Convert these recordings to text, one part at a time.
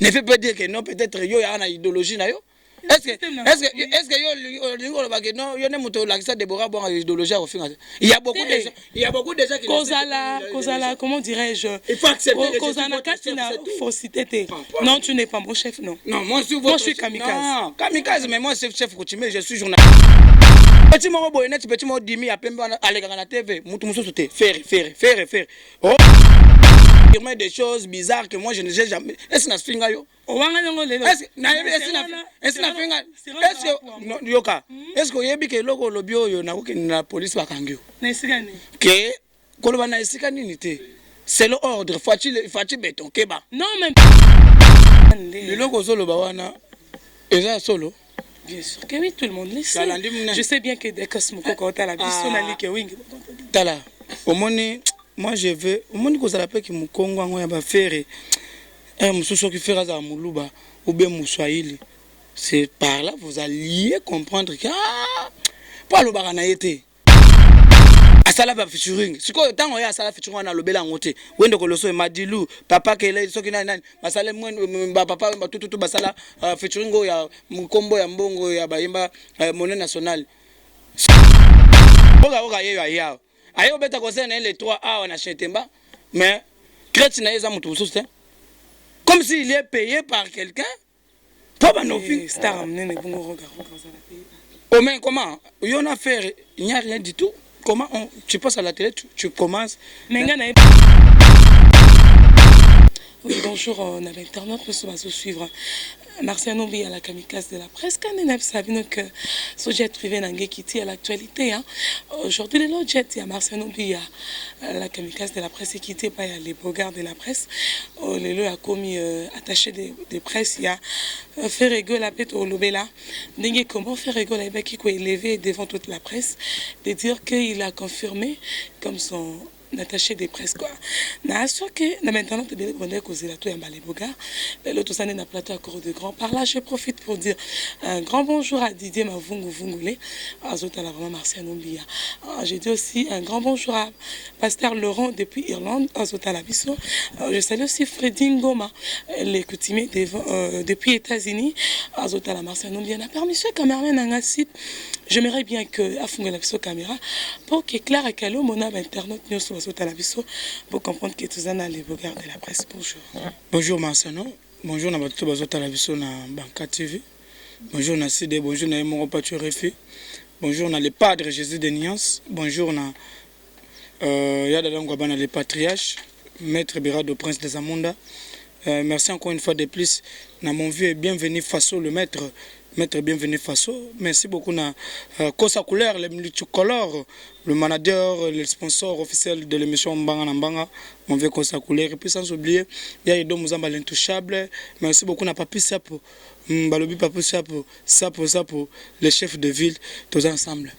Ne fait pas dire que non, peut-être yo y a une idéologie na yo. Est-ce que yo non, yo ne muto la ça Déborah bon idéologie au final. Il y a beaucoup de gens qui Kozala, comment dirais-je? Il faut accepter Kozana Katina fausseté. Non, tu n'es pas mon chef, non. Non, moi je suis kamikaze. Non, kamikaze, mais moi c'est chef coutumier, je suis journaliste. Petit mot boynet, petit mot dimi à pembe à la TV, mutu muso sauter, faire. Oh, des choses bizarres que moi je n'ai jamais. Est-ce que finga yo? Est-ce que yebi ke loko lobio yo na ko na police ba kangyo? Na isikani. Que koloba na isikani nité. C'est l'ordre, faut-il béton keba. Non même. Le logo solo ba wana. Eza solo. Bien sûr que oui, tout le monde le sait. Je sais bien que des cosmos quand à la vision na like wing. Tala. Omoni moi je veux omoni ko zala pe ki mukongo ngo ya ba faire mususu qui fera za muluba ou bien muswahili. C'est par là vous alliez comprendre que pas le barana été. Asala ba featuring. Siko tango ya asala featuring na lobela ngote. Wende ko loso madilu papa kele soki nani basale mwen ba papa ba tutu basala featuring go ya mukombo ya mbongo ya bayimba monnaie nationale. Oga yeyo ya. Ayo beta concerne les 3 A na Chetemba mais crête na yeza mutu mususu. Comme s'il est payé par quelqu'un. Pas banofi star amener les bons regards oh mais comment il y en a faire il n'y a rien du tout. Comment tu passes à la télé, tu commences. Mais oui, bonjour, on a l'internaute, nous sommes à suivre. Martial Nombi à la kamikaze de la presse. Quand on a vu que ce jet privé n'a quitté à l'actualité, aujourd'hui, le jet, il y a Martial Nombi à la kamikaze de la presse et quitté par les bogards de la presse. Le lieu a commis attaché de presse, il y a fait rigoler la pète au Lobela. Comment faire rigoler la qui est élevé devant toute la presse, de dire qu'il a confirmé comme son attaché des presse quoi. Na sûr que maintenant tu devais causer la tout et les bogards. L'autre ça n'est plateau à Coro de Grand. Par là je profite pour dire un grand bonjour à Didier Mavungu Vungule, à Zota la vraiment Martial Nombia. J'ai dit aussi un grand bonjour à Pasteur Laurent depuis Irlande, à Zota la Bisso. Je salue aussi Freddy Ngoma, les coutumiers depuis États-Unis, à Zota la Martial Nombia. Na permission cameraman un site. J'aimerais bien que à fonder la Bisso caméra pour que Clara Kalo mon internet nous soit à la Bisso pour comprendre que tous en a les bogards de la presse. Bonjour. Bonjour Marcano. Bonjour na bato bazota la Bisso na Banca TV. Bonjour na CD, bonjour na Moro Patu Refi. Bonjour na le Padre Jésus de Niance. Bonjour na Yada Ngwabana le patriarche, Maître Birado Prince des Amunda. Merci encore une fois de plus na mon vieux et bienvenu Faso le maître bienvenue Faso. Merci beaucoup na Kosa Couleur, le multicolore, le manager, le sponsor officiel de l'émission Mbanga Nambanga, mon vieux Kosa Couleur. Et puis sans oublier, il y a Edo Mouzamba l'intouchable. Merci beaucoup na Papi Sapo, Balobi Papi Sapo, les chefs de ville, tous ensemble.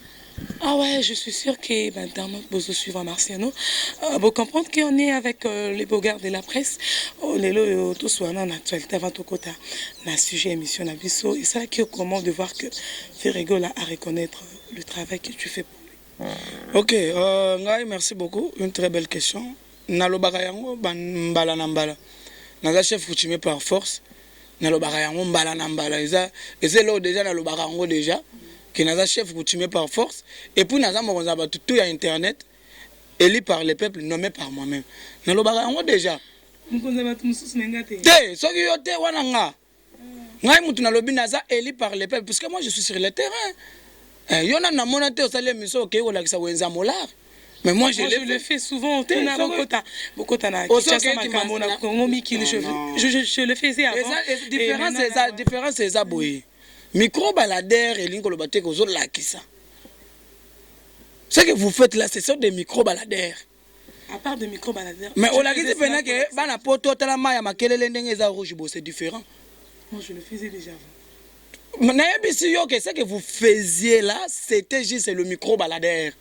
Ah ouais, je suis sûr que maintenant vous suivez Marciano. Vous comprenez qu'on est avec les bogards de la presse. Les lots tout soit en actualité avant tout côté. La sujet émission Nabiso et ça qui est comment de voir que Ferrego là à reconnaître le travail que tu fais pour lui. Ok, Ngai, merci beaucoup. Une très belle question. Nalobaka yango mbala na mbala. Naza chef coutumier par force. Nalobaka yango mbala na mbala. Eza là déjà nalobaka yango déjà. Qui n'a chef coutumier par force et puis n'a pas tout à internet élu par le peuple nommé par moi-même. N'a le bagarre déjà. Té, ce qui yote wananga. Ngai mutu na lobi naza élu par le peuple parce que moi je suis sur le terrain. Yona na monate au salaire miso ok ou la kisa wenza molar. Mais moi je le fais souvent tout na bokota na kichasa makambo na Congo mikili je le faisais avant. Différence c'est ça boy. Micro baladère et l'ingo le baté que vous la qui ça. Ce que vous faites là, c'est ça des micro baladères. À part de micro baladères. Mais on a dit que bana poto tala maya makele ndenge za rouge c'est différent. Moi je le faisais déjà Mais avant. ce que vous faisiez là, c'était juste le micro baladère.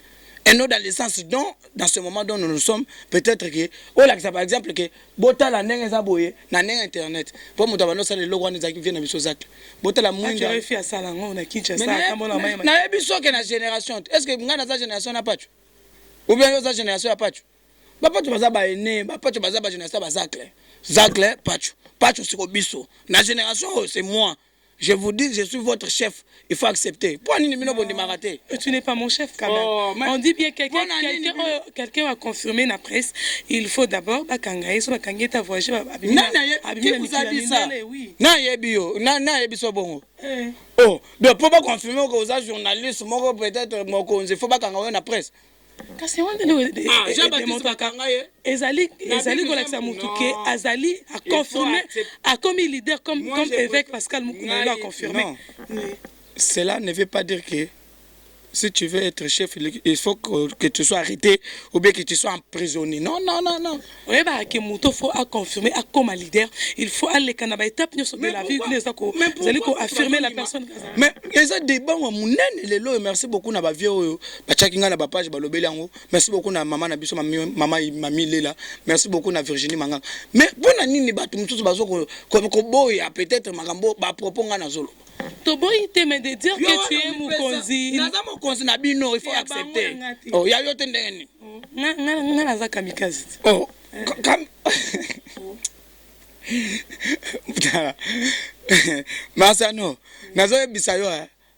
Et non dans le sens dont, dans ce moment dont nous sommes, peut-être que, par exemple, que Bota la nègre zaboye, na nègre internet. Pour moi, nous avons le logo qui vient de Bisozak. Bota la mouine. Tu refais à Salango, on a Kinshasa, na biso que la génération. Est-ce que nga na génération n'a pas tu? Ou bien sa génération n'a pas tu? Papa tu vas ba aîné, papa tu vas ba génération ba Zacle. Zacle, pas tu. pas sur biso. La génération, c'est moi. Je vous dis, je suis votre chef. Il faut accepter. Tu n'es pas mon chef quand même. On dit bien quelqu'un va confirmer la presse. Il faut d'abord voyager. Qui vous a dit ça? Oh, donc pour pas confirmer que vous êtes journaliste, peut-être il faut pas qu'on la presse. Kasi Ezali kolakisa mutuke Azali a confirmé a commis leader comme évêque Pascal Mukuna a confirmé. Cela ne veut pas dire que si tu veux être chef, il faut que tu sois arrêté ou bien que tu sois emprisonné. Non, non, non, non. Oui, bah, que Mouto faut confirmer comme leader. Il faut aller quand on étape de la vie. Vous allez affirmer la personne. Mais il y a des débats. Merci beaucoup na vieux. Merci beaucoup na maman na biso maman Mami Lela. Merci beaucoup na Virginie Manga. Mais bon nini batum tous bazo ko boya peut-être magambo ba propos ngana zolo. Toboy te me de dire que tu es Mukonzi. Naza Mukonzi na bino, il faut accepter. Oh, ya yote ndeni. Nga naza kamikaze. Oh, Marsano, naza bisayo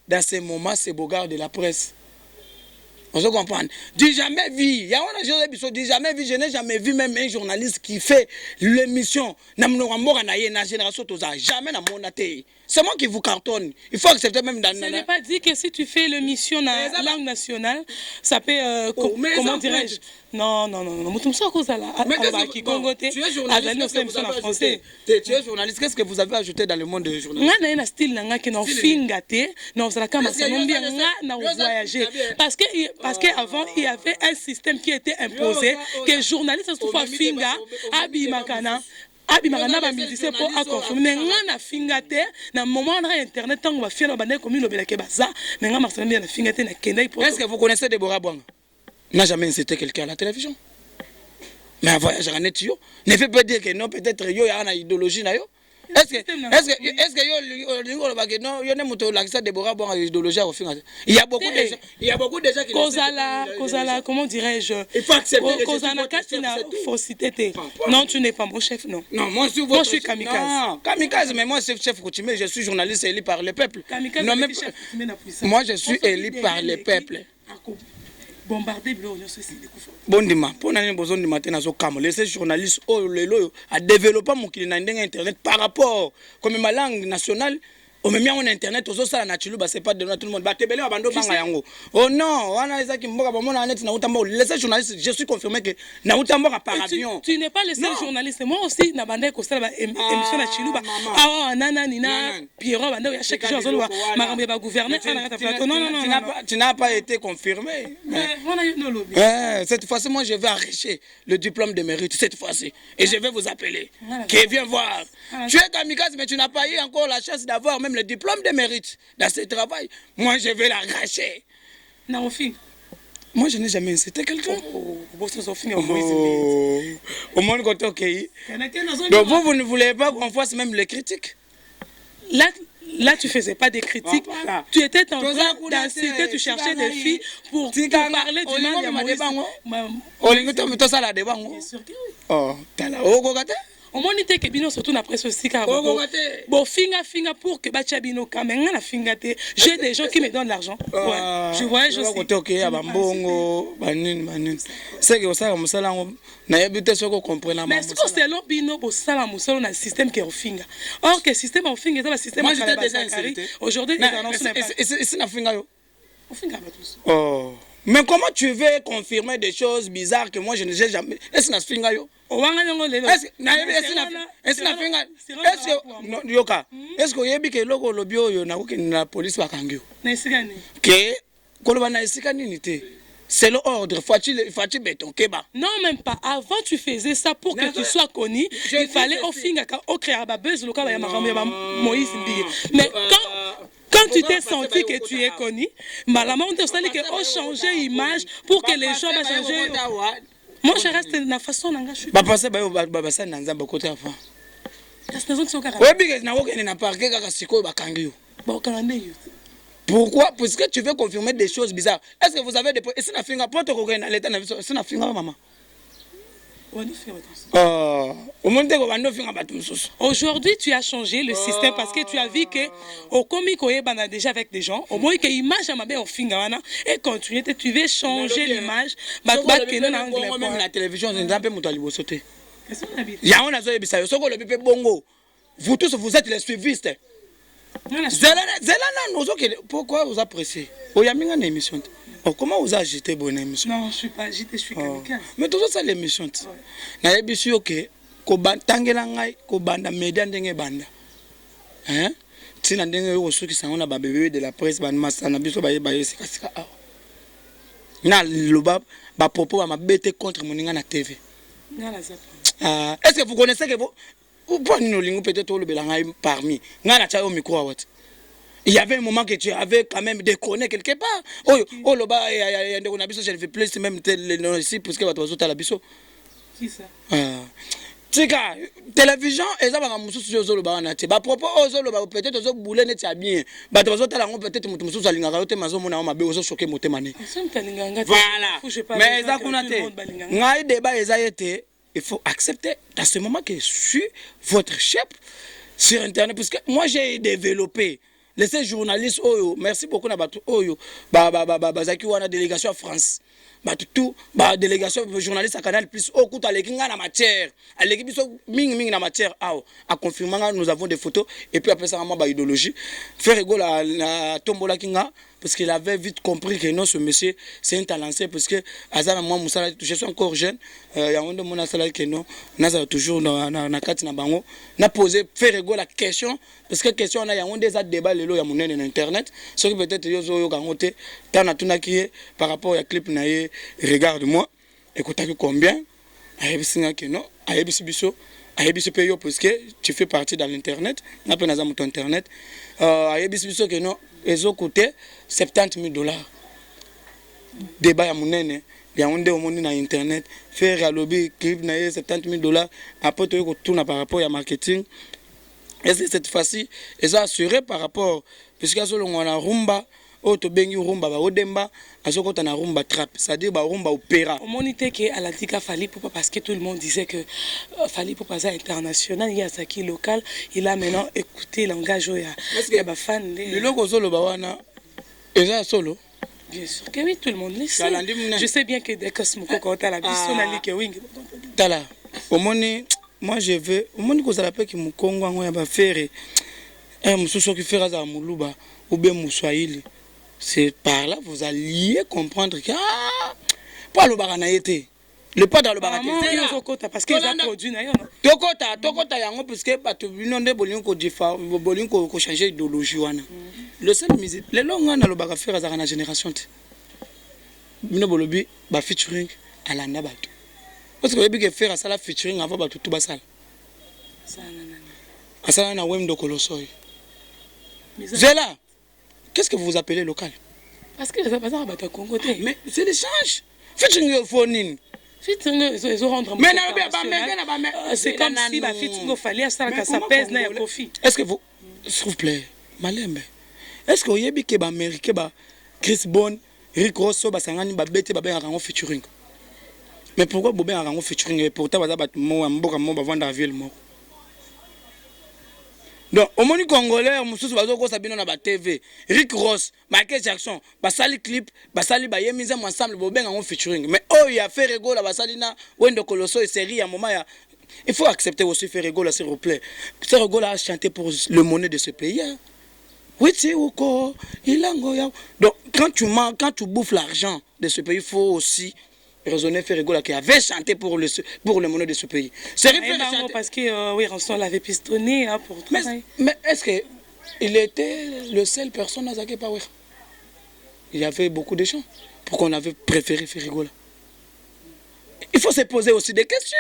dans ces moments c'est Bogard de la presse. On se comprend. Dis jamais vu. Il y a un dis jamais vu. Je n'ai jamais vu même un journaliste qui fait l'émission. Jamais dans mon athée. C'est moi qui vous cartonne. Il faut accepter même dans. Ce n'est pas dit que si tu fais l'émission dans la langue nationale, ça peut. Comment dirais-je? Non, non, non, non. Tu es journaliste. Tu es journaliste. Qu'est-ce que vous avez ajouté dans le monde de journaliste? Parce qu'avant, il y avait un système qui était imposé, que les journalistes se trouvent à Finga, à Bimakana. Abimagana ba musicien pour confirmer mais ngana fingate na moment on a internet tant va faire bande comme le belake baza mais ngana marcel bien na fingate na kendai pour. Est-ce que vous connaissez Deborah Bwanga? N'a jamais incité quelqu'un à la télévision. Mais un voyage à Netio ne fait pas dire que non peut-être yo ya na idéologie na yo. Est-ce que yo ne moto la ça Deborah Bwanga idéologie au fingate. Il y a beaucoup de gens qui Kozala comment dirais-je? Il faut accepter Kozana Katina faut citer. Non, tu n'es pas mon chef non. Non, moi je suis kamikaze. Non, kamikaze mais moi c'est chef coutumier, je suis journaliste élu par le peuple. Non même moi je suis élu par le peuple. Bombarder le ceci Bondima, pour n'aller besoin du matin à ce cam, laissez journaliste à développer mon client internet par rapport comme ma langue nationale. On me met en internet aux ça na chiluba c'est pas de tout le monde batebele abando banga yango. Oh non, wana ezaki mboka ba mona net na utambo laissez journaliste, je suis confirmé que na utambo par avion. Tu n'es pas le seul journaliste, moi aussi na bande ko sala émission na chiluba. Ah nana nina Pierrot bande ya chaque jour zolo makambe ba gouverner na ta plateau. Non non non, tu n'as pas été confirmé. Cette fois-ci moi je vais arracher le diplôme de mérite cette fois-ci et je vais vous appeler. Qui viens voir. Tu es kamikaze mais tu n'as pas eu encore la chance d'avoir même le diplôme de mérite dans ce travail. Moi, je vais l'arracher. Non, moi, je n'ai jamais incité quelqu'un. Au moins, côté OK. Donc, vous ne voulez pas qu'on fasse même les critiques. Là, tu faisais pas des critiques. Voilà. Tu étais en train d'inciter, tu cherchais des filles pour parler du mal de Moïse. Bien sûr que oui. Oh, t'as la au moins n'était que bino surtout après ceci car bon finga pour que bacha bino kamenga na fingate j'ai des gens qui me donnent l'argent ouais je voyage aussi côté ya bambongo banini c'est que ça musala na yebite soko comprendre mais c'est que selon bino bo sala musala na système qui finga or que système en finga c'est le système aujourd'hui c'est na finga yo on finga pas tous oh mais comment tu veux confirmer des choses bizarres que moi je n'ai jamais est-ce na finga yo est-ce que yebi ke loko lobi oyo na ko na police bakangyo na esikani ke koloba na esikani nité c'est l'ordre faut-il béton keba non même pas avant tu faisais ça pour que tu sois connu il fallait au finga au créer ba buzz loka ba makambe ba Moïse Mbiye mais quand tu t'es senti que tu es connu malalement on te dit que on changer image pour que les gens va changer. Moi je reste dans la façon dont je suis. Passer ça na nzamba côté avant. Pourquoi? Parce que tu veux confirmer des choses bizarres. Est-ce que vous avez des... Est-ce que vous avez des... Est-ce que vous avez des... Aujourd'hui, tu as changé le système parce que tu as vu que au comique, on a déjà avec des gens. Au moins, que l'image au finga et continuer, tu veux changer l'image. Même la télévision, c'est un peu mon sauté. Il y a un azo et bisayo. Soko le bébé bongo. Vous tous, vous êtes les suivistes. Pourquoi vous appréciez? Oh, il y a une émission. Oh, comment vous agitez bonne émission? Non, je ne suis pas agité, je suis kamikaze. Mais tout ça, l'émission. Na yebisu ok. Ko tangela ngai ko banda média ndenge banda. Hein? Tina ndenge yo soki sango na ba bébé de la presse ban masana biso ba yeba yesika sika. Na loba ba propos ba mabete contre moninga na TV. Est-ce que vous connaissez que vous peut-être le parmi au micro. Il y avait un moment que tu avais quand même déconné quelque part. Oh le bas je ne fais plus même ici parce que tu vas à la biso. Qui ça? Tika télévision et ça va mususu zo lo ba na te ba propos ozo lo ba peut-être ozo boule net ya bien ba to zo tala ngo peut-être mutu mususu alingaka te mazo mona ma be ozo choquer motema ne. Voilà. Mais ça kuna te ngai débat eza yete. Il faut accepter dans ce moment que je suis votre chef sur internet parce que moi j'ai développé les journalistes oyo merci beaucoup na batu oyo zaki wana délégation à France tout délégation journaliste à Canal Plus au kuta lekinga na matière aleki biso mingi na matière a confirmé nous avons des photos et puis après ça ma idéologie faire rigolo la tombola kinga parce qu'il avait vite compris que non ce monsieur c'est un talentueux parce que azana moi musala je suis encore jeune ya wonde mona sala que non naza toujours na kati na bango na poser faire rigolo la question parce que question na ya wonde za débat lelo ya munene na internet ce qui peut-être yozo yo kangote tana tunaki par rapport à clip na ye regarde-moi écoute combien ayebisinga que non ayebisi biso ayebisi pe yo parce que tu fais partie dans l'internet na pe naza muto internet ayebisi biso que non ezo coûté $70,000 débat ya munene ya onde omoni na internet faire à lobby clip na $70,000 après to ko tourna par rapport à marketing et cette fois-ci ils ont assuré par rapport puisque azolonga na rumba to bengi rumba ba odemba azokota na rumba trap c'est-à-dire ba rumba opéra on monite que à l'antika Fally Ipupa parce que tout le monde disait que Fally Ipupa est international il y a Zaki local il a maintenant écouté langage ya ba fan le logo solo ba wana eza solo bien sûr que oui tout le monde le sait je sais bien que des cosmoko quand la biso na like wing tala omoni moi je veux omoni ko zala pe ki mukongo ngo ya ba fere mususu ki fera za muluba ou bien muswahili. C'est par là vous alliez comprendre que pas le baranaïté le pas dans le baranaïté parce que ça produit na yo tokota yango parce que bato binonde bolingo ko difa bolingo ko changer idéologie wana le seul musique les longs na le baka faire za na génération te bino bolobi ba featuring alanda bato parce que yebi ke faire ça la featuring avant bato tout basala ça na wem dokolosoy Zela. Qu'est-ce que vous appelez local? Parce que ça passe à battre Congo. Mais c'est l'échange. Featuring your phone. Featuring ils ont rendu. Mais c'est comme si la featuring fallait ça pèse na profit. Est-ce que vous s'il vous plaît, Malembe. Est-ce que vous yebi ke ba américain ba Chris Bon, Rick Ross ba sangani ba bete ba benga ngo featuring. Mais pourquoi bo benga ngo featuring et pourtant ba ba mo mboka mo ba vendre ville mo. Donc, au monde congolais, mususu bazoko sabino na ba TV, Rick Ross, Michael Jackson, basali clip, basali ba yemiza ensemble bobenga ngo featuring. Mais oh, il a fait rigolo basali na Wendo Colosso et série à moment ya. Il faut accepter aussi faire rigolo s'il vous plaît. Faire rigolo à chanter pour le monnaie de ce pays. Oui, c'est uko, ilango ya. Donc, quand tu bouffes l'argent de ce pays, il faut aussi raisonner faire rigolo qui avait chanté pour le monnaie de ce pays. C'est parce que oui, Ranson l'avait pistonné pour tout. Mais est-ce que il était le seul personne à Zaki Power? Il y avait beaucoup de gens. Pourquoi on avait préféré faire rigolo? Il faut se poser aussi des questions.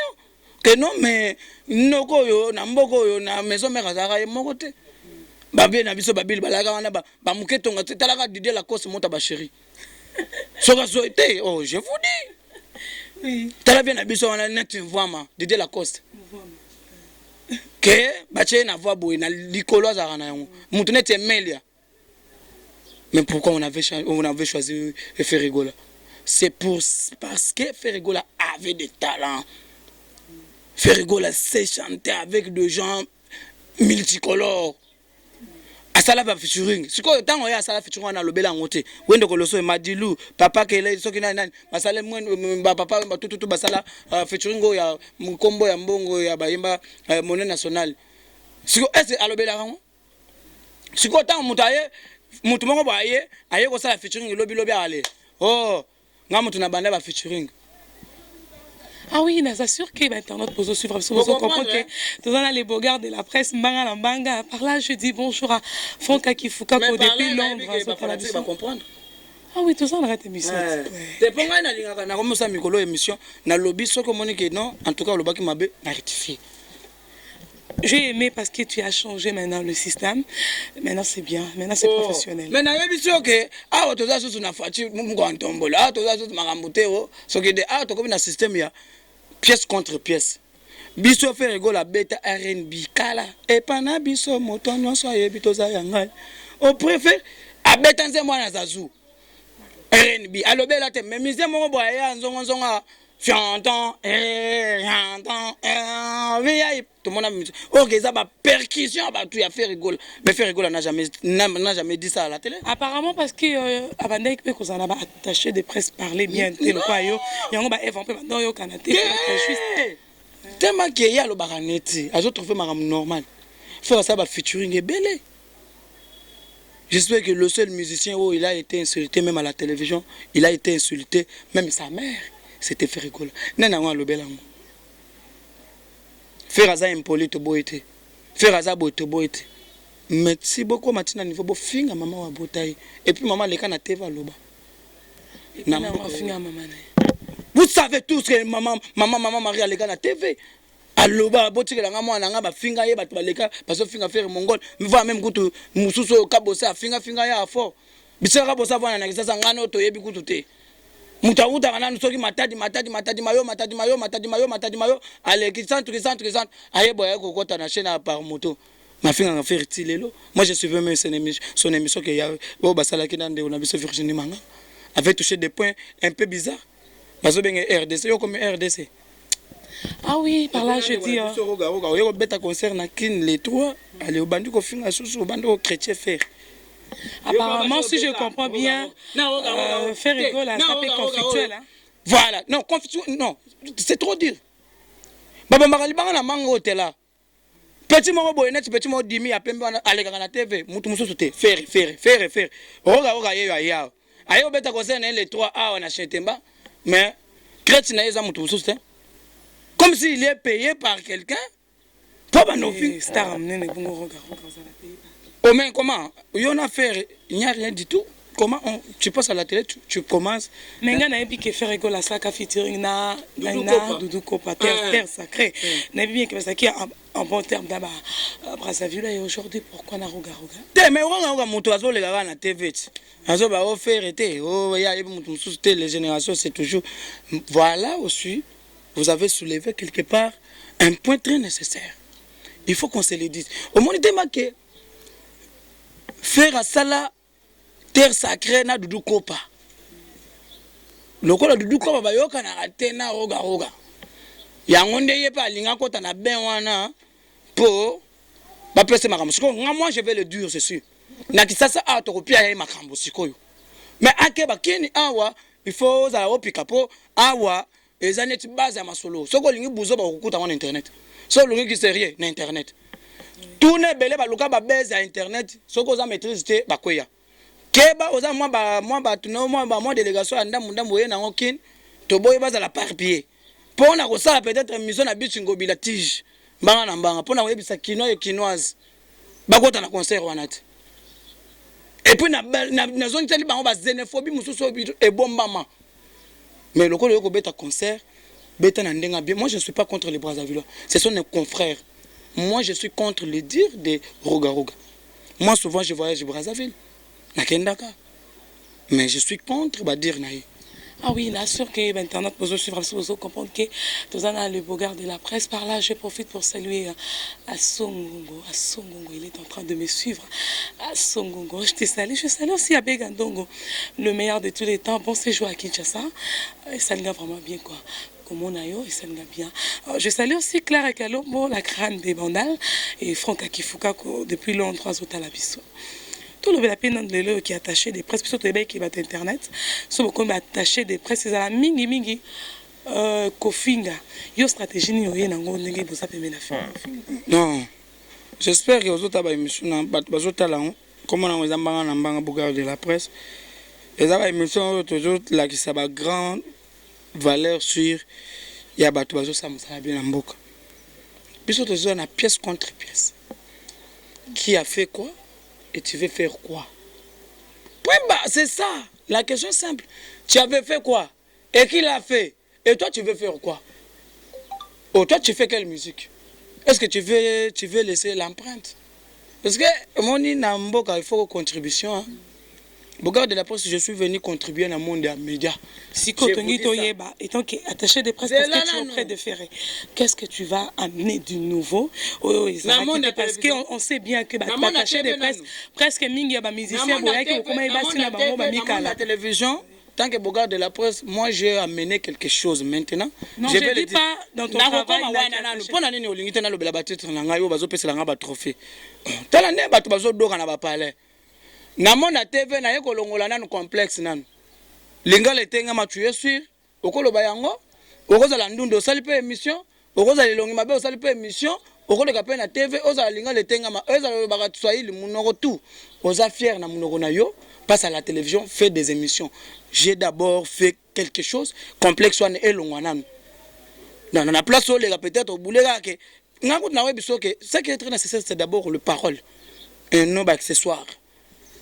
Que non, mais noko yo na mboko yo na maison mère azara moko te. Babé na biso babil balaga wana ba muketonga talaka Didier Lacoste monta ba chérie. Soka so été, oh je vous dis. Oui. Tala bien abiso wana net voama Didier Lacoste. Que bache na voix boy na likolo azara na yango. Mutu net Emelia. Mais pourquoi on avait choisi Ferrigola? C'est parce que Ferrigola avait des talents. Ferrigola sait chanter avec des gens multicolores. Asala ba featuring. Siko tango ya asala featuring na lobela ngote. Wende koloso Madilu, papa kele soki nani basale mwen ba papa ba tututu basala featuring ya mkombo ya mbongo ya bayimba monnaie nationale. Siko ese alobela rango. Siko tango mutaye mutu moko ba aye ko sala featuring lobi ale. Oh, nga mutu na banda ba featuring. Ah oui, mais c'est sûr que l'internet peut suivre. Parce que vous comprenez que dans les bogards de la presse, Mbanga, par là, je dis bonjour à Franck Akifuka, pour depuis Londres. Ah oui, tout ça, on arrête l'émission. C'est pour moi, on a commencé à m'écouter l'émission. On a lobby, ce que mon équipe, non, en tout cas, le bac m'a rectifié. J'ai aimé parce que tu as changé maintenant le système. Maintenant, c'est bien. Maintenant, c'est professionnel. Maintenant, il y a des choses ah, tu as une facture, ah, tu as une marambouté, ce qui est ah, tu as un système, il y a pièce contre pièce. Biso fait rigolo la bêta R&B, kala, et pana biso, moton, non, soyez bitoza yangai. On préfère, à bêta, c'est moi, Nazazou. R&B, alors, belle, la tête, mais misé, mon boy, zonga. Chantant, tout le monde a mis. Ok, ça va percussion, tu as fait rigoler. Mais faire rigoler n'a jamais dit ça à la télé. Apparemment, parce que Abandek peut qu'on a attaché des presses parler bien de le payo. Il y a un peu maintenant au Canada. Tellement qu'il y a le baraneti, à d'autres fait maram normal. Faire ça va featuring est belé. J'espère que le seul musicien où il a été insulté même à la télévision, il a été insulté même sa mère. C'était fait rigoler. Nana wa lobela mo. Faire ça impoli to boité. Faire ça boité. Mais si beaucoup matina niveau bo finga maman wa botaï et puis maman les kana teva loba. Na finga maman. Vous savez tous que maman Maria les kana TV. Aloba botika nga mwana nga ba finga ye batu baleka parce que finga faire mongol. Va même kutu mususu kabosa finga ya fort. Bisaka bosa vana na kisasa ngano to yebi kutu te. Mutauta kana nusoki matadi mayo ale kisantu aye boya kokota na chaîne par moto mafinga nga faire tilelo. Moi je suivais même son émission que ya bo basala ki ndé on a biso Virginie Manga avait touché des points un peu bizarres bazo benga RDC yo comme RDC. Ah oui, par là je dis yo beta concert na kin les trois ale obandi ko finga susu obandi ko chrétien faire. Apparemment, si je comprends bien, faire rigole, ça fait conflictuel. Hein? Voilà, non, conflictuel, non, c'est trop dur. Baba Magalibanga na mango hôtel là. Petit mot boyenet, petit mot dimi à pembe à la TV, moutou moussou te, faire. Oga ya. Ayo beta concerne les trois A on a chetemba, mais chrétien na moutou moussou te. Comme s'il est payé par quelqu'un. Pas banofi. Star amené les bons regards. Oh mais comment? Il n'y a rien du tout. Comment tu passes à la télé, tu commences. Mais il y a que faire rigolo à ça, featuring na Doudou Kopa, terre sacrée. Il y a bien que ça qui est en bon terme d'abord. Brazzaville et aujourd'hui pourquoi na roga? Mais on a monté à les gars na TV. Azo ba faire été. Oh il y a les générations c'est toujours. Voilà aussi. Vous avez soulevé quelque part un point très nécessaire. Il faut qu'on se le dise. Au moins démarqué. Faire à Sala terre sacrée na Doudou Kopa. Lokola Doudou Kopa ba yoka na atena roga. Ya ngonde ye pa linga kota na ben wana po ba pese makambo. Siko moi je vais le dire c'est sûr. Na kisasa a to kopia ya makambo sikoyo. Mais ake ba keni awa il faut za opika po awa ezaneti base ya masolo. Soko lingi buzo ba kokuta na internet. So lingi ki sérieux na internet. Tout ne belé ba luka ba base à internet soko za maîtrise te ba kweya keba oza moi délégation anda mundambo ye na ngokin to boye baza la parpier pona ko sala peut-être mission na bichingo bila tige mbanga pona ko yebisa kinois et quinoise ba kota na concert wana te et puis na zone tali bango ba xénophobie mususu e bombama mais lokolo yo ko beta concert beta na ndenga bien. Moi je ne suis pas contre les Brazzavillois, ce sont nos confrères. Moi, je suis contre le dire des Roga. Moi, souvent, je voyage au Brazzaville, à Kendaka. Mais je suis contre le dire naï. Ah oui, là, sûr que Internet peut suivre, vous comprendre que tous en le beau de la presse. Par là, je profite pour saluer à Songongo. Il est en train de me suivre. À Songongo, je te salue. Je salue aussi à Begandongo, le meilleur de tous les temps. Bon séjour à Kinshasa. Ça lui va vraiment bien, quoi. comment yo et ça me bien. Je salue aussi Clara Kalombo, la crâne des Bandal, et Franck Akifuka depuis longtemps 3 autres à la biso. Tout le peine de l'eau qui est attaché des presses, surtout les qui battent internet, sont beaucoup attaché des presses à la mingi kofinga. Yo stratégie ni oye nango ndenge boza pembe na faire. Non. J'espère que vous avez émission comment on a mbanga Bougard de la presse. Et ça va émission toujours là qui ça va grande valeur sur il y a bateau bazo ça me bien en boca. Puis toujours on a pièce contre pièce. Qui a fait quoi et tu veux faire quoi? Point bas, c'est ça. La question simple. Tu avais fait quoi et qui l'a fait? Et toi tu veux faire quoi? Oh toi tu fais quelle musique? Est-ce que tu veux laisser l'empreinte? Parce que mon il faut une contribution. Hein? Bougard de la poste, je suis venu contribuer dans le monde des médias. Si Kotongi Toyeba, étant attaché de presse, parce que tu es prêt de faire, qu'est-ce que tu vas amener du nouveau? Parce qu'on sait bien que attaché de presse, presque mingi ya ba musicien boya ki okoma ebasi na bango ba mikala. La télévision, tant que Bougard de la presse, moi j'ai amené quelque chose maintenant. Non, je ne dis pas dans ton travail. Pendant que tu as le bateau, tu as un trophée. Tu as un bateau, tu as un palais. Namona TV na yeko longola nanu complexe nanu. Linga letenga matuye sur, okolo bayango, okoza la ndundo sali pe émission, okoza lelongi mabe osali pe émission, okolo ka pe na TV, oza linga letenga ma, oza le baka Swahili munoko tout. Oza fier na munoko na yo, passe à la télévision, fait des émissions. J'ai d'abord fait quelque chose complexe wana elongwa nanu. Non, na place où les peut-être au boulega que ngakut na webiso que ce qui est très nécessaire c'est d'abord le parole. Un nom accessoire.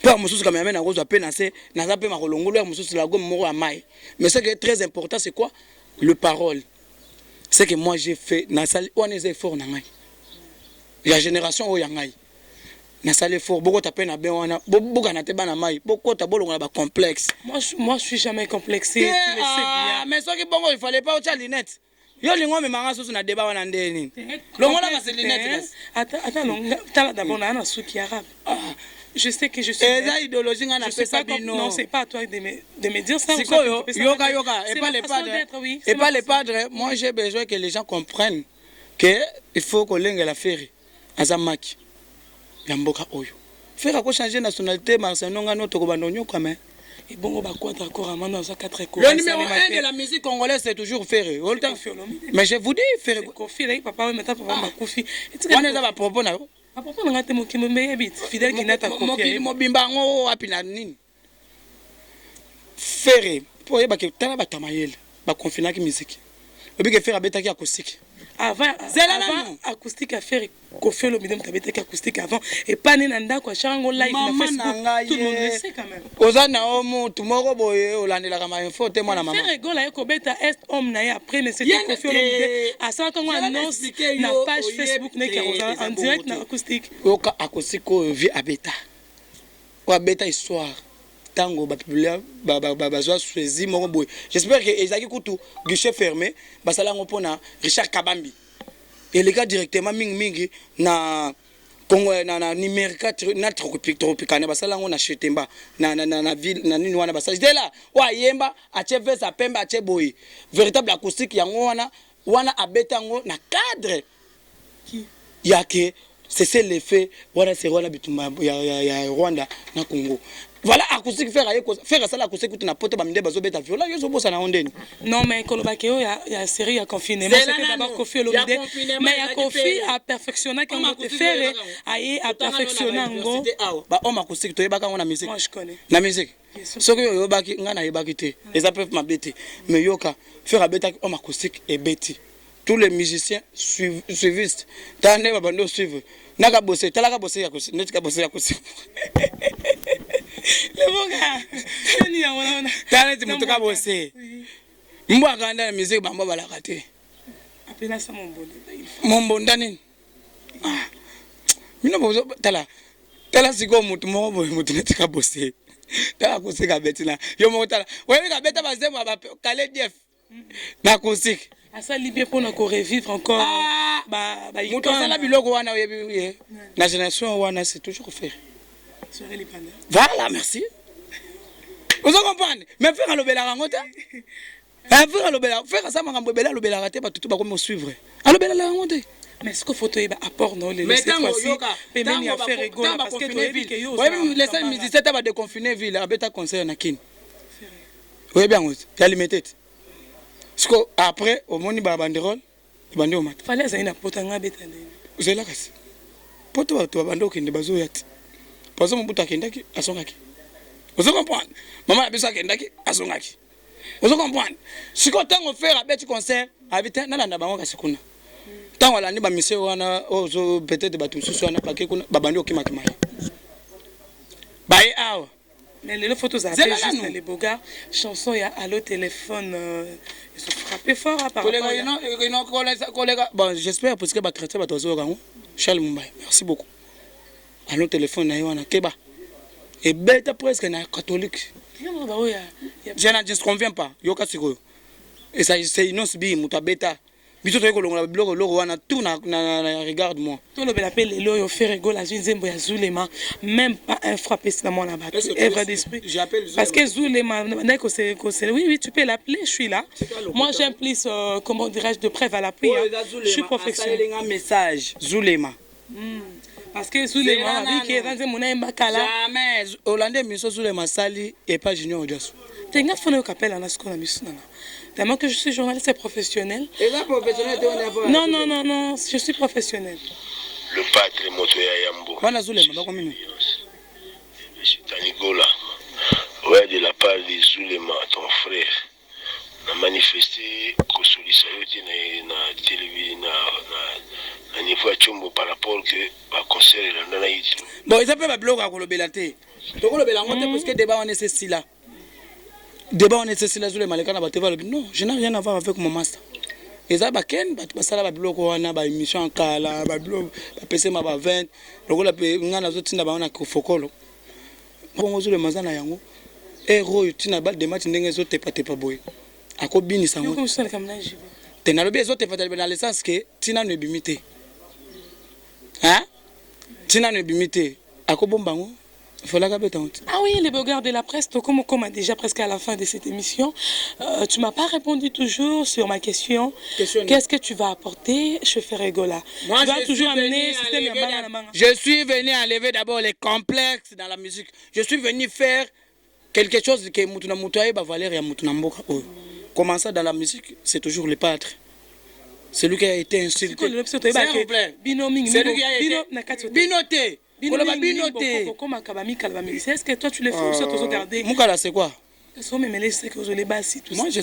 Pas monsieur comme amène à cause à peine assez n'a pas ma kolongolo monsieur la gomme moro à maille. Mais ce qui est très important c'est quoi? Le parole. C'est que moi j'ai fait na salle on est fort na ngai. La génération o yangai. Na salle fort beaucoup ta peine à ben wana beaucoup na te bana maille. Beaucoup ta bolonga ba complexe. Moi je suis jamais complexé, tu le sais bien. Mais ce qui bongo il fallait pas au lunette. Yo lingo me manga soso na débat wana ndeni. Longola ka lunette. Attends non, t'as d'abord na souki arabe. Je sais que je suis. Non, c'est pas à toi de me dire ça. Yoga. Et pas les padres. Moi, j'ai besoin que les gens comprennent qu'il faut qu'on l'aigne la faire. Azamaki. Yamboka Oyo. Faire quoi changer nationalité, Marseille, non, notre Kobandonio quand même. Et bon, on va quoi d'accord à maintenant, ça 4 écoles. Le numéro 1 de la musique congolaise, c'est toujours faire. Mais je vous dis, faire. Kofi, là, papa, maintenant, papa, ma Kofi. On est à propos, là. À propos, on a été mon fidèle qui n'a pas compris. Mon bimbango, apinanine. Faire. Pour y avoir tala batamayel. Ba confiner qui musique. Obi que faire abeta qui acoustique. Avant acoustique à faire Kofi le bidem tabeta qui acoustique avant et pas nenda quoi chango live na Facebook tout le monde le sait quand même. Ozana omo tumoko boye olandela kama info te mwana mama. Faire rigole ya kobeta est homme na ya après mais c'était Kofi le bidem à ça quand on annonce na page Facebook ne qui en direct na acoustique. Oka acoustique vie abeta. Wa beta histoire. Tango ba publier ba zo choisi moko boy. J'espère que ezaki kutu guichet fermé basala ngopona Richard Kabambi. Et les gars directement mingi na Congo na numérica na tropicana basala ngo na Chetemba na ville na nini wana basala là wa yemba acheve sa pemba ache boy. Véritable acoustique yango wana abeta ngo na cadre qui yake c'est l'effet voilà c'est Rwanda bitumba ya Rwanda na Congo. Voilà acoustique faire ça la acoustique tu na pote ba minde bazo beta viola yo zo bossa na ondeni. Non mais kolobakeo ya série ya confinement c'est d'abord Kofi Olomide mais ya Kofi a perfectionné quand on te faire a perfectionner ngo ba homme acoustique to yebaka ngona musique. Moi je connais. Na musique. Soko yo baki ngana yebaki te. Les peuvent mabete mais yoka faire beta homme acoustique et beti. Tous les musiciens suivistes tande ba bando suivre. Naka bosser talaka bosser ya kosi netika bosser ya kosi. Le bon gars, ni on a. T'as dit mutoka bosser. Mbwa kanda musique bamba balaka te. Appela ça mon bonde. Mon bonde nini? Ah. Mina bozo tala siko mutu mo mutu netika bosser. Tala kosika betina. Yo mo tala. Wewe ka beta bazemo ba kale def. Na kosika. À ça libé pour nous revivre encore. Mutu sala biloko wana yebi. La génération wana c'est toujours faire. Voilà, merci. Vous comprenez? Mais faire le bel arangota. Frère alobela, frère ça makambo ebela alobela raté ba tutu ba comme suivre. Alobela la ngonde. Mais est-ce que photo est apport non les cette fois-ci pemeni à faire rigolo parce que tu dis que yo oui les 5 va déconfiner ville abeta concert na kin oui bien ya limited parce que après au moni ba banderole bande au mat fallait ça ina poto nga beta ndeni uzela kasi poto ba to bando kende bazo yati parce que mbuta kendaki asongaki vous comprenez maman a besoin kendaki asongaki vous comprenez si ko tango faire abeti concert abita na landa bango kasi kuna tango alandi ba mise wana ozo peut-être ba tususu wana pake kuna babandi okima kima bae awa mais les photos ça fait juste les beaux gars chanson ya allo téléphone ils sont frappés fort à part collègue bon j'espère parce que ba chrétien ba tozo kango Charles Mumbai merci beaucoup allo téléphone na wana keba et bête presque na catholique je ne conviens pas yoka sikoyo et ça c'est innocent bi mutabeta biso to ekolongola biloko loko wana tout na regarde moi tout le bel appel le yo faire rigolo à Zimbo ya Zulema même pas un frappé c'est moi là-bas œuvre d'esprit parce que Zulema neko c'est oui tu peux l'appeler je suis là moi j'ai un plus comment dirais-je de preuve à l'appui je suis professionnel un message Zulema parce que Zulema avec qui dans mon aime bakala jamais Hollandais miso Zulema sali et pas junior audience tenga fona kapela na skona misuna tellement que je suis journaliste professionnel. Et là, professionnel, non, je suis professionnel. Le padre Motoya Yambo. Monsieur Tanigola, ouais, de la part de Zulema, ton frère, a manifesté que solidarité na télévision, na niveau à Chombo par rapport que va concert la naïti. Bon, ils appellent ma blog à Kolobelate. Donc, Kolobelate, parce que débat on est ceci là. Débat on est ceci là, Zulema, non, je n'ai rien à voir avec mon master. Et ça, Baken, Basala, Babloko, on a une émission en Kala, Bablo, PC Maba 20, le rôle de la zone on a Kofokolo. Bon, je le mazana yango. Héros, tu n'as pas de match n'engagé pas boy. À quoi bini sango? Tu n'as pas dans le sens que tu n'as ne bimité. Hein? Tu n'as ne bimité. À quoi bon bango? Ah oui, les beaux gars de la presse, comme a déjà presque à la fin de cette émission, tu m'as pas répondu toujours sur ma question. Qu'est-ce que tu vas apporter chez Ferregola? Moi, tu vas toujours amener je suis venu enlever d'abord les complexes dans la musique. Je suis venu faire quelque chose que Mutuna Mutouaï va valer et Mutuna Mboka. Comment ça dans la musique, c'est toujours le pâtre. C'est lui qui a été insulté. S'il vous plaît. Binoté. Est-ce que toi tu les fais ou ça regarder? Moukala c'est quoi? Moi je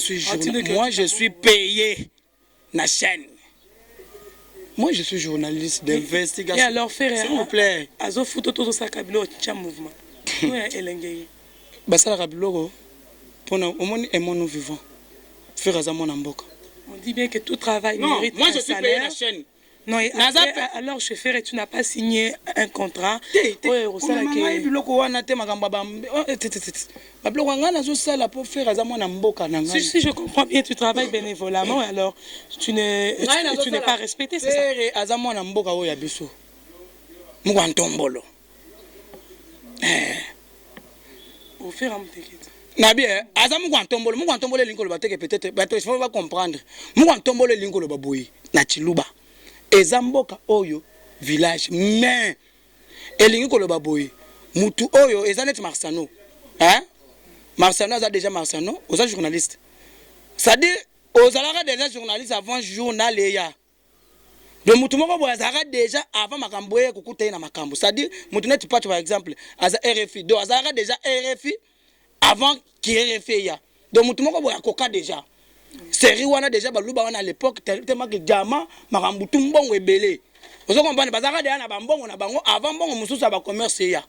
suis payé na chaîne. Moi je suis journaliste d'investigation. Et alors faire s'il vous plaît. Azo photo tout ça kabilo tcha mouvement. Ouais elengé. Basala kabilo pour au moins aimons nous vivants. Faire azamon mboka. On dit bien que tout travail mérite un salaire. Moi je suis payé na chaîne. Non, alors chauffeur, tu n'as pas signé un contrat. Si, je comprends bien, tu travailles bénévolement, alors tu n'es pas respecté, c'est ça? Au fur et à mesure. Nabi, azamu kwantombolo, mu kwantombolo linko loba teke peut-être, bato il faut pas comprendre. Mu kwantombolo linko loba boyi na Chiluba. Ezamboka oyo village mais elingi koloba boyi. Mutu oyo ezanet Marsano. Hein? Marsano a déjà Marsano, oza journaliste. C'est-à-dire ozalara déjà journaliste avant journal ya. Donc mutu moko boya zara déjà avant makambo ye kukuta na makambo. C'est-à-dire mutu net pas par exemple aza RFI. Donc azara déjà RFI avant qu'il ait fait ya. Donc mutu moko boya koka déjà. Série wana déjà baluba wana à l'époque tellement que diamant makambu tumbongo ebele. Vous comprenez bazaka déjà na bambongo na bango avant bongo mususu ba commerce ya.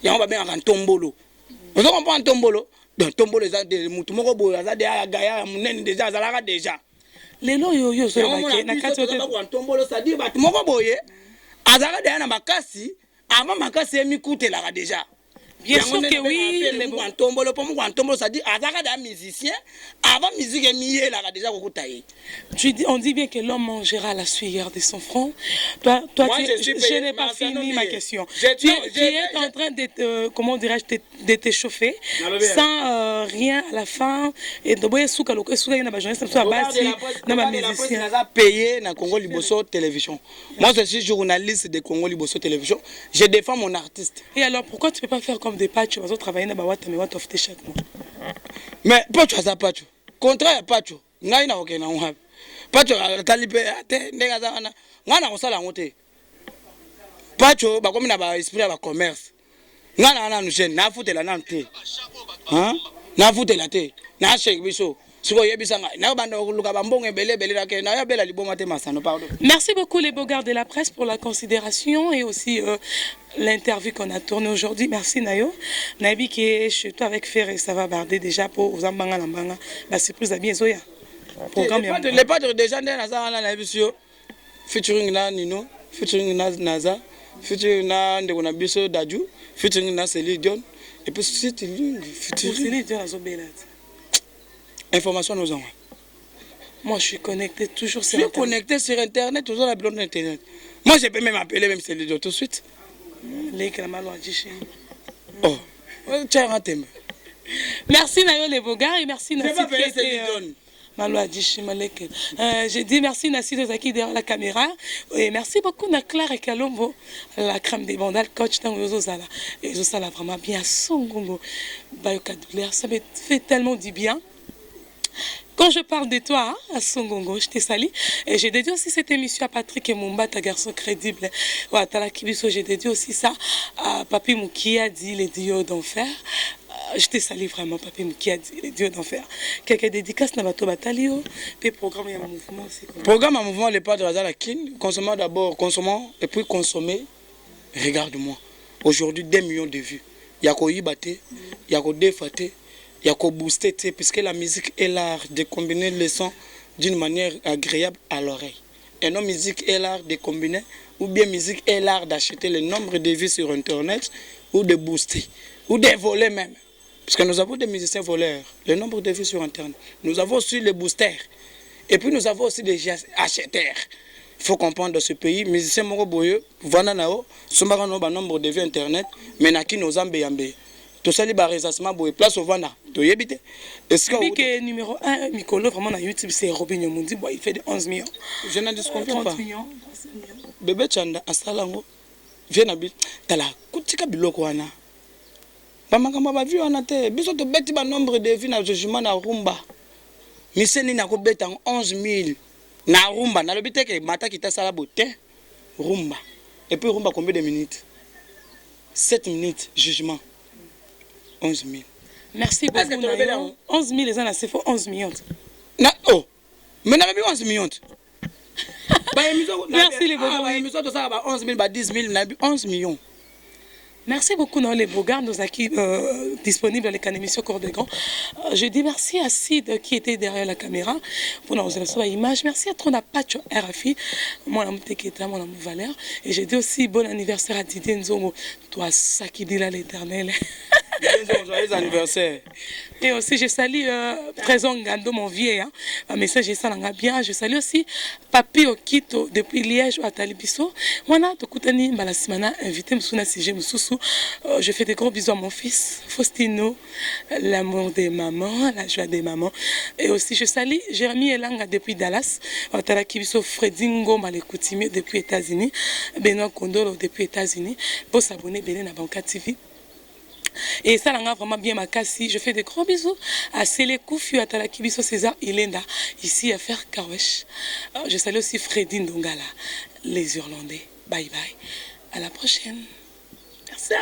Yango ba benga ntombolo. Vous comprenez ntombolo? Donc ntombolo za de mutu moko boya za de ya gaya munene déjà zalaka déjà. Lelo yo so ba na kati ote ba ntombolo ça dit batu moko boye azaka déjà na makasi avant makasi emikutela déjà. Bien sûr que oui. Le Mouantombolo, pour Mouantombolo, ça dit, Azaka d'un musicien, avant musique est miée, là, déjà, on dit bien que l'homme mangera la sueur de son front. Toi, Moi, je n'ai pas fini ma question. Tu es en train de, comment dirais-je, de t'échauffer sans rien à la fin. Et de boire souka, souka, na bajone, ça soit basi, na ba musicien. Payé na Congo Liboso Télévision. Moi, je suis journaliste de Congo Liboso Télévision. Je défends mon artiste. Et alors, pourquoi tu ne peux pas faire comme des patchs, tu vas travailler dans Bawata, mais tu vas chaque mois? Mais Pacho, ça Pacho. Contrat à Pacho. N'a pas aucun nom. Pacho, talibé, nega zana. Ngana osala ngote. Pacho, ba comme na ba esprit ba commerce. Ngana na nous na foutela na nté. Hein? Na foutela té. Na shake biso. Merci beaucoup les beaux gars de la presse pour la considération et aussi l'interview qu'on a tournée aujourd'hui. Merci Nayo. Nabi qui est chez toi avec Ferré, ça va barder déjà pour Zambanga Lambanga. La surprise à bien Zoya. Les padres déjà dans featuring na Nino, featuring na Naza, featuring na Ndekona Biso Daju, featuring na Céline Dion. Et puis c'est Céline Dion à Zobelade. Information nous envoie. Moi, je suis connecté toujours sur Internet. Je suis connecté sur Internet, toujours la blonde Internet. Moi, je peux même appeler même Céline Dion tout de suite. Oh, tiens, un thème. Merci Nayo les beaux gars et merci Nassi. J'ai dit merci Nassi de Zaki derrière la caméra et merci beaucoup na Claire et Kalombo, la crème des bandales coach dans les Zozala. Et Zozala vraiment bien son gongo. Ça me fait tellement du bien. Quand je parle de toi, hein, à Songongo, je t'ai sali. Et j'ai dédié aussi cette émission à Patrick et Mumba, ta garçon crédible. Ouais, j'ai dédié aussi ça à Papi Mouki a dit les dieux d'enfer. Je t'ai sali vraiment, Papi Mouki a dit les dieux d'enfer. Quelques dédicaces, Nabato Batalio. Puis programme, il y a un mouvement aussi. Programme, un mouvement, les pas de la Kin. Consommons d'abord, consommons, et puis consommer. Regarde-moi. Aujourd'hui, 2 millions de vues. Il y a qu'au Yibate, il y a qu'au Defate. Il y a qu'au booster, puisque la musique est l'art de combiner les sons d'une manière agréable à l'oreille. Et non, musique est l'art de combiner, ou bien musique est l'art d'acheter le nombre de vues sur Internet, ou de booster, ou de voler même. Parce que nous avons des musiciens voleurs, le nombre de vues sur Internet. Nous avons aussi les boosters. Et puis nous avons aussi des acheteurs. Il faut comprendre dans ce pays, musiciens Moroboyo, Vananao, Somarano, nombre de vues Internet, mais Naki nos Ambeyambe. Tout ça, les barrières, place au Vana. Tu y habites. Est-ce que numéro 1, Mikolo, vraiment, dans YouTube, c'est Robin Yomundi, il fait de 11 millions. Je n'en disconviens pas. 30 millions, 30 millions. Bébé Chanda, à Salango, viens à Bit. T'as la Koutika Bilokwana. Maman m'a vu en athée. Bisous de bêtis, nombre de vues dans le jugement à Rumba. Misseni n'a qu'au bête en 11 000. Na Rumba, n'a le bête que Mata qui t'a ça la beauté. Rumba. Et puis Rumba, combien de minutes? 7 minutes, jugement. 11 000. Merci beaucoup. 11 000, les gens, c'est faux, 11 millions. Oh, mais n'a pas 11 millions. Merci les beaux gars. 11 000, 10 000, 11 millions. Merci beaucoup, non, les beaux gars, nous acquis disponibles avec l'émission Cours des Grands. Je dis merci à Sid qui était derrière la caméra pour nous recevoir l'image. Merci à Trona Pacho RFI, mon amour Teketa, mon amour Valère. Et j'ai dit aussi bon anniversaire à Didier Nzongo, toi, ça qui dit là l'éternel. Joyeux anniversaire. Et aussi, je salue Trésor Ngando, mon vieux. Hein. Un message, ça l'a bien. Je salue aussi Papi Okito depuis Liège à Talibiso. Moi, Tokutani Malasimana, invité Msouna Sije Moussou. Je fais des gros bisous à mon fils, Faustino, l'amour des mamans, la joie des mamans. Et aussi, je salue Jérémy Elanga depuis Dallas, Talakibiso Fredingo Malekoutimio depuis États-Unis, Benoît Kondolo depuis États-Unis. Pour s'abonner, Bénin à Banca TV. Et ça, là, vraiment bien ma casse. Je fais des gros bisous à Célé Koufiou, à Talakibiso César Ilenda, ici à faire Kawesh. Je salue aussi Freddy Ndongala, les Irlandais. Bye bye. À la prochaine. Merci.